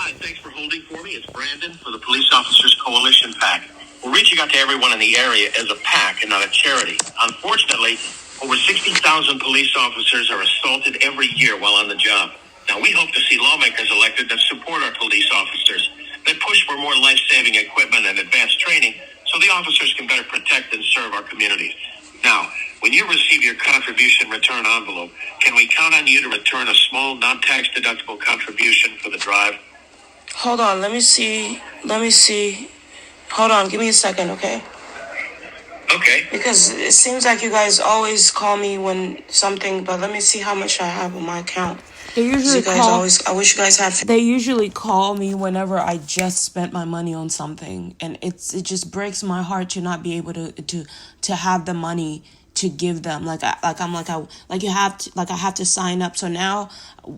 Hi, thanks for holding for me. It's Brandon for the Police Officers Coalition PAC. We're reaching out to everyone in the area as a PAC and not a charity. Unfortunately, over 60,000 police officers are assaulted every year while on the job. Now, we hope to see lawmakers elected that support our police officers, that push for more life-saving equipment and advanced training so the officers can better protect and serve our communities. Now, when you receive your contribution return envelope, can we count on you to return a small, non-tax deductible contribution for the drive? Hold on, let me see. Hold on, give me a second, okay? Okay. Because it seems like you guys always call me when something, but let me see how much I have on my account. They usually I wish you guys had. They usually call me whenever I just spent my money on something, and it just breaks my heart to not be able to have the money to give them. I have to sign up. So now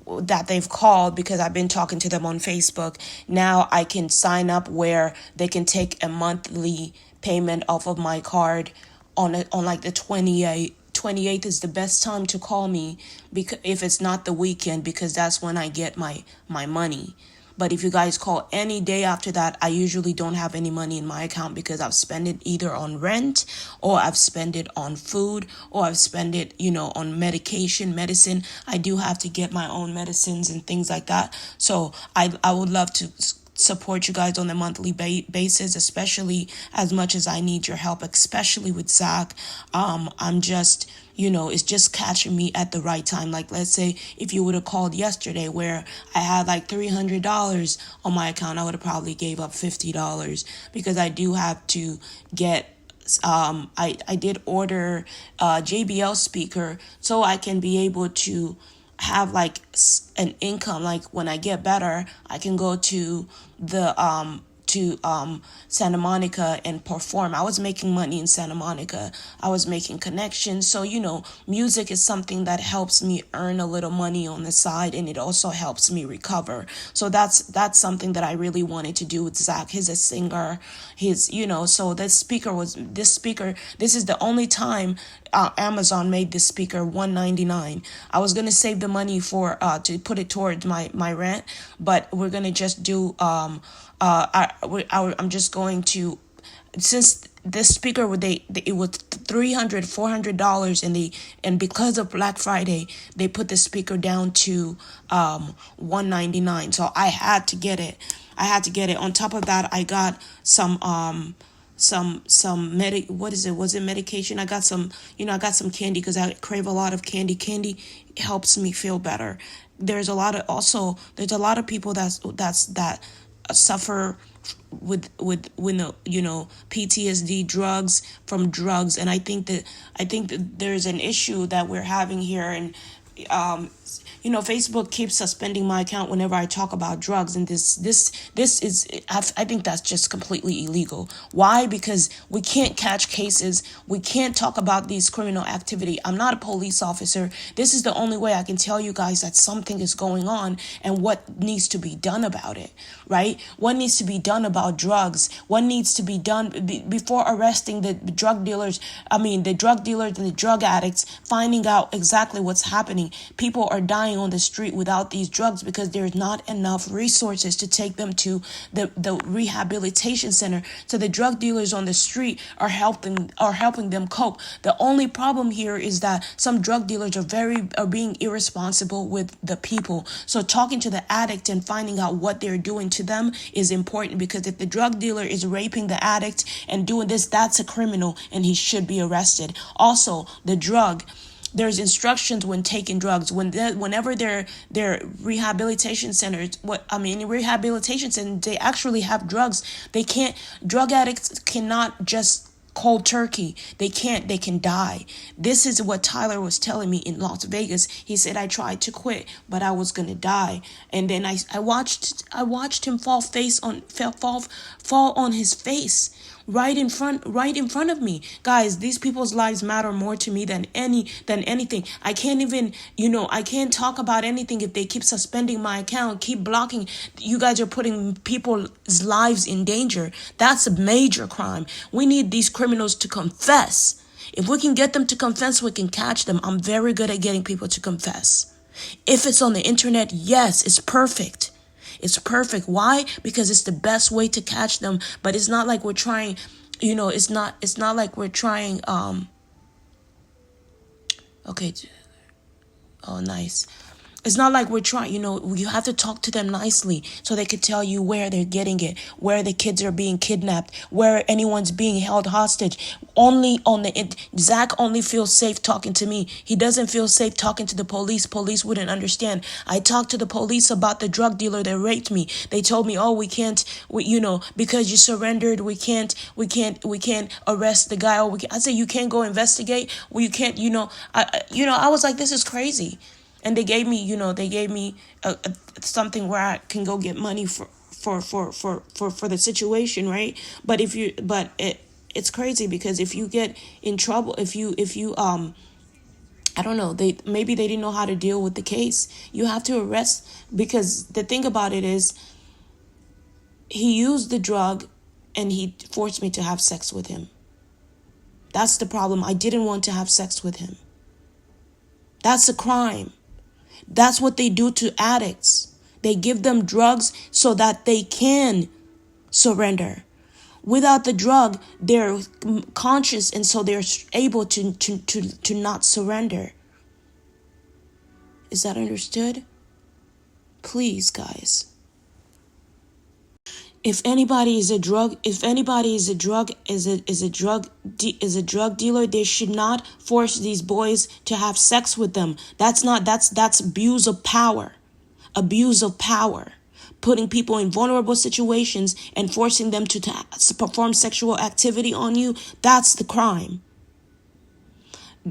that they've called, because I've been talking to them on Facebook, now I can sign up where they can take a monthly payment off of my card on like the 28th is the best time to call me, because if it's not the weekend, because that's when I get my money. But if you guys call any day after that, I usually don't have any money in my account because I've spent it either on rent, or I've spent it on food, or I've spent it, on medicine. I do have to get my own medicines and things like that. So I would love to support you guys on a monthly basis, especially as much as I need your help, especially with Zach. I'm just, it's just catching me at the right time. Like, let's say if you would have called yesterday where I had like $300 on my account, I would have probably gave up $50, because I do have to get I did order a JBL speaker so I can be able to have like an income. Like when I get better, I can go to the Santa Monica and perform. I was making money in Santa Monica. I was making connections. So, music is something that helps me earn a little money on the side, and it also helps me recover. So that's something that I really wanted to do with Zach. He's a singer. So this is the only time Amazon made this speaker $199. I was gonna save the money for to put it towards my rent, but we're gonna just do I'm just going to, since this speaker it was $300-$400, and because of Black Friday they put the speaker down to $199. So I had to get it. On top of that, I got some medication. I got some candy, because I crave a lot of candy. Candy helps me feel better. There's a lot of people that suffer with PTSD, drugs, and I think that there's an issue that we're having here, and Facebook keeps suspending my account whenever I talk about drugs, and this is, I think that's just completely illegal. Why? Because we can't catch cases. We can't talk about these criminal activity. I'm not a police officer. This is the only way I can tell you guys that something is going on and what needs to be done about it, right? What needs to be done about drugs? What needs to be done before arresting the drug dealers and the drug addicts, finding out exactly what's happening. People are dying on the street without these drugs because there's not enough resources to take them to the rehabilitation center. So the drug dealers on the street are helping them cope. The only problem here is that some drug dealers are being irresponsible with the people. So talking to the addict and finding out what they're doing to them is important, because if the drug dealer is raping the addict and doing this, that's a criminal and he should be arrested. Also, there's instructions when taking drugs. Whenever they're rehabilitation centers, rehabilitation centers, they actually have drugs. Drug addicts cannot just cold turkey. They can die. This is what Tyler was telling me in Las Vegas. He said, I tried to quit, but I was gonna die. And then I watched him fall on his face. Right in front of me. Guys, these people's lives matter more to me than anything. I can't even, I can't talk about anything if they keep suspending my account, keep blocking. You guys are putting people's lives in danger. That's a major crime. We need these criminals to confess. If we can get them to confess, we can catch them. I'm very good at getting people to confess. If it's on the internet, yes, it's perfect. It's perfect. Why? Because it's the best way to catch them. But it's not like we're trying, it's not like we're trying, okay. Oh, nice. It's not like we're trying, you have to talk to them nicely so they could tell you where they're getting it, where the kids are being kidnapped, where anyone's being held hostage. Zach only feels safe talking to me. He doesn't feel safe talking to the police. Police wouldn't understand. I talked to the police about the drug dealer that raped me. They told me, oh, because you surrendered, we can't arrest the guy. I said, you can't go investigate. Well, you can't, I was like, this is crazy. And they gave me, something where I can go get money for the situation, right? But it's crazy because if you get in trouble, if you I don't know, maybe they didn't know how to deal with the case. You have to arrest, because the thing about it is, he used the drug and he forced me to have sex with him. That's the problem. I didn't want to have sex with him. That's a crime. That's what they do to addicts. They give them drugs so that they can surrender. Without the drug, they're conscious, and so they're able to not surrender. Is that understood? Please, guys. If anybody is a drug dealer, they should not force these boys to have sex with them. That's abuse of power. Abuse of power. Putting people in vulnerable situations and forcing them to perform sexual activity on you, that's the crime.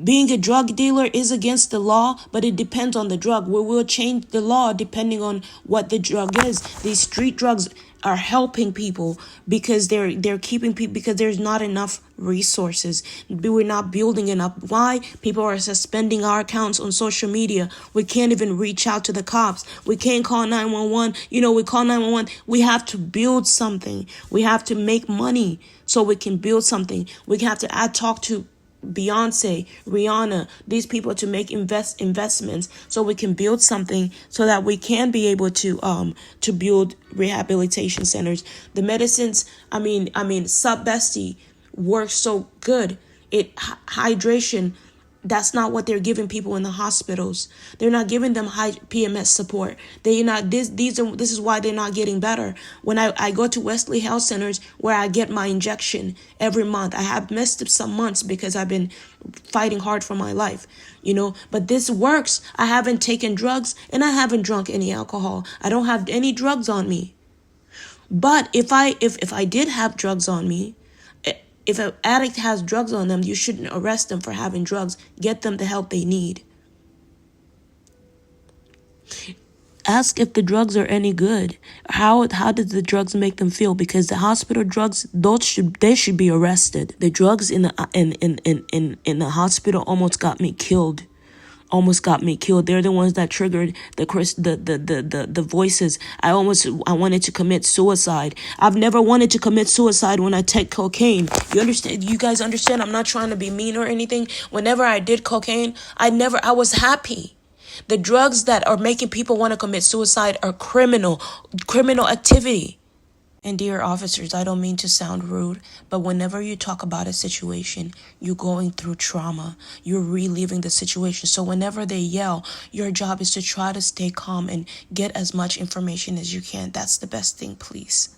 Being a drug dealer is against the law, but it depends on the drug. We will change the law depending on what the drug is. These street drugs are helping people because they're keeping people, because there's not enough resources. We're not building enough. Why? People are suspending our accounts on social media. We can't even reach out to the cops. We can't call 911. We call 911. We have to build something. We have to make money so we can build something. We have to talk to Beyonce, Rihanna, these people to make investments so we can build something, so that we can be able to build rehabilitation centers. The medicines, Sub-Bestie works so good. Hydration, that's not what they're giving people in the hospitals. They're not giving them high PMS support. This is why they're not getting better. When I go to Wesley Health Centers, where I get my injection every month, I have missed some months because I've been fighting hard for my life, but this works. I haven't taken drugs and I haven't drunk any alcohol. I don't have any drugs on me. But if I did have drugs on me, if an addict has drugs on them, you shouldn't arrest them for having drugs. Get them the help they need. Ask if the drugs are any good. How did the drugs make them feel? Because the hospital drugs, they should be arrested. The drugs in the hospital almost got me killed. They're the ones that triggered the voices. I wanted to commit suicide. I've never wanted to commit suicide when I take cocaine. You understand? You guys understand? I'm not trying to be mean or anything. Whenever I did cocaine, I was happy. The drugs that are making people want to commit suicide are criminal activity. And dear officers, I don't mean to sound rude, but whenever you talk about a situation, you're going through trauma. You're reliving the situation. So whenever they yell, your job is to try to stay calm and get as much information as you can. That's the best thing, please.